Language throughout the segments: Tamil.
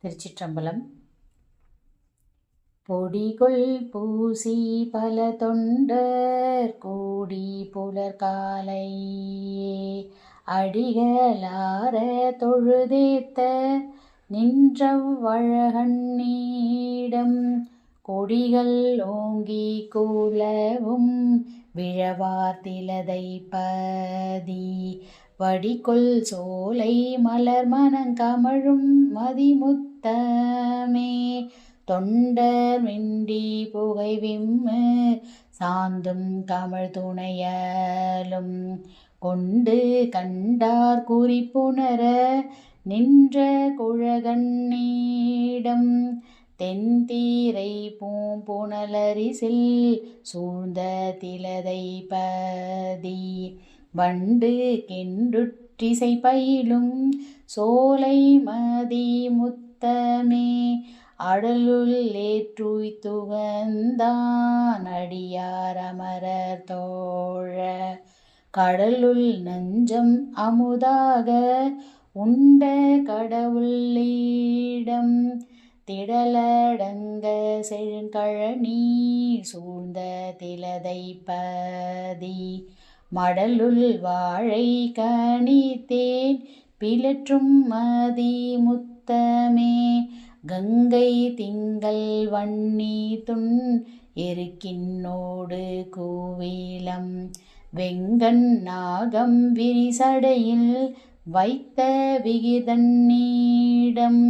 திருச்சிற்றம்பலம். பொடிகொள் பூசி பல தொண்டர் கூடி புலர்காலை அடிகளார தொழுதேத்த நின்றவ்வழகண்ணீடம் கொடிகள் ஓங்கி கூலவும் விழவார் திலதை பதி வடிகொள் சோலை மலர் மணங்கமழும் மதிமுத்தமே தொண்டர் மிண்டி புகை விம்மு சாந்தும் கமழ் துணையலும் கொண்டு கண்டார் குறிப்புணர நின்ற குழகண்ணீடம் தென்தீரை பூம்புணலரிசில் சூழ்ந்த திலதை பதி வண்டு கென்றுற்றிசை பயிலும் சோலை மதி முத்தமே அடலுள் ஏற்றுய்த்துகந்தான் அடியார் அமரர் தோழ கடலுள் நஞ்சம் அமுதாக உண்ட கடவுளீடம் திடலடங்க செழுங்கழனி சூழ்ந்த திலதை பதி மடலுள் வாழை கணித்தேன் பிளற்றும் மதி முத்தமே கங்கை திங்கள் வன்னி துன் எருக்கின்னோடு கூவிலம் வெங்கண் நாகம் விரிசடையில் வைத்த விகிதன்னீடம்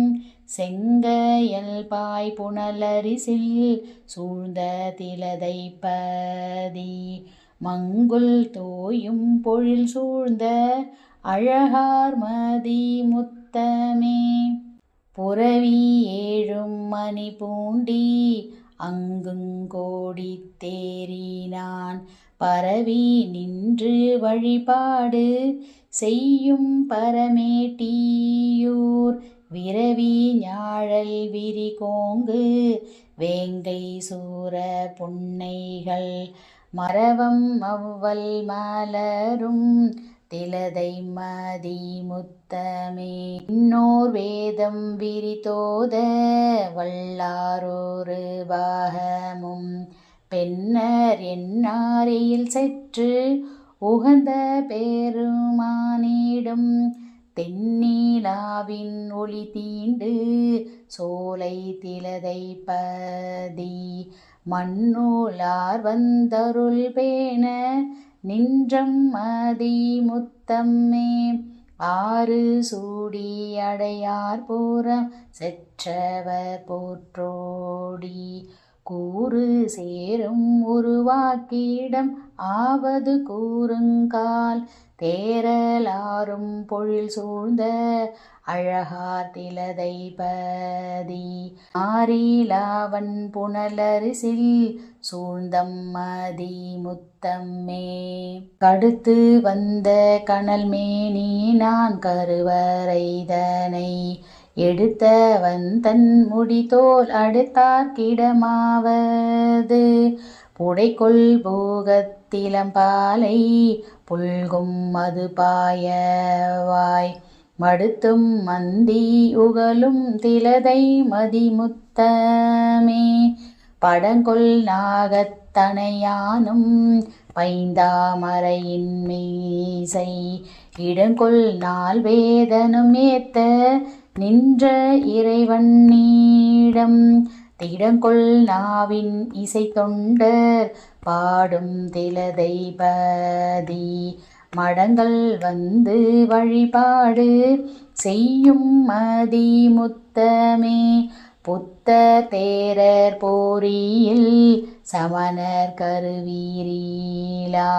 செங்கயல் பாய் புனலரிசில் சூழ்ந்த திலதை பதி மங்குல் தோயும் பொழில் சூழ்ந்த அழகார் மதி முத்தமே புரவி ஏழும் மணி பூண்டி அங்குங்கோடி தேறினான் பரவி நின்று வழிபாடு செய்யும் பரமேட்டியூர் விரவி ஞாழல் விரிகோங்கு வேங்கை சூர புன்னைகள் மரவம் அவ்வல் மலரும் திலதை மதி முத்தமே இன்னோர் வேதம் விரிதோத வல்லாரொரு பாகமும் பென்னர் என்னாரியில் செற்று உகந்த பெருமானிடம் தென்னீலாவின் ஒளி தீண்டு சோலை திலதை பதி மண்ணூலார் வந்தருள் பேண நின்றம் மதி முத்தம்மே ஆறு சூடி அடையார் புறம் செற்றவர் போற்றோடி கூறு சேரும் உருவாக்கிடம் ஆவது கூறுங்கால் தேரலாரும் பொழில் சூழ்ந்த அழகார் திலதை பதி ஆரிலாவன் புனலரிசில் சூழ்ந்தம் மதி முத்தம்மே கடுத்து வந்த கனல் மேனி நான் கருவறைதனை எடுத்தவன் தன் முடிதோல் அடுத்தார்க்கிடமாவது புடைகொள் போகத்திலம்பாலை புல்கும் மது பாயவாய் மடுத்தும் மந்தி உகலும் திலதை மதிமுத்தமே படங்கொள் நாகத்தனையானும் பைந்தாமரையின் மீசை இடங்கொள் நாள் வேதனும் ஏத்த நின்ற இறைவண்ணீடம் திடங்கொள் நாவின் இசை தொண்டர் பாடும் திலதை பதி மடங்கள் வந்து வழிபாடு செய்யும் மதி முத்தமே புத்த தேரர் போரியில் சமணர் கருவீரீலா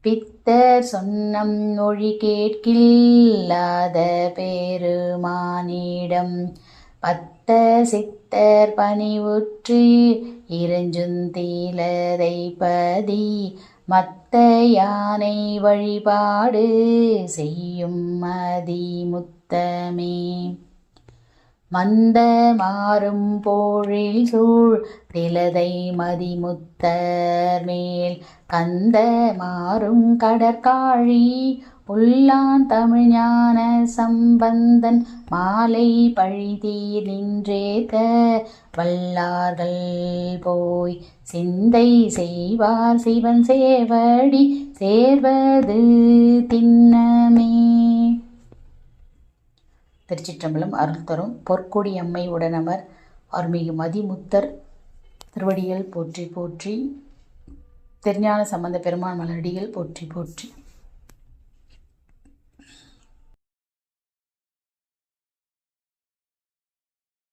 பித்தர் சொன்னம் மொழி கேட்கில்லாத பெருமானிடம் பத்த சித்தர் பணிவுற்று இறைஞ்சுந்திலதை பதி மத்த யானை வழிபாடு செய்யும் மதி முத்தமே மந்த மாறும் போழில் சூழ் திலதை மதிமுத்தர் மேல் கந்த மாறும் கடற்காழி புல்லான் தமிழ்ஞான சம்பந்தன் மாலை பழிதீர் நின்றேத்த வல்லார்கள் போய் சிந்தை செய்வார் சிவன் சேவடி சேர்வது திண்ணமே. திருச்சிற்றம்பலம். அருள் தரும் பொற்கொடி அம்மை உடனமர் அருள்மிகு மதிமுத்தர் திருவடிகள் போற்றி போற்றி. திருஞான சம்பந்த பெருமான் மலரடிகள் போற்றி போற்றி.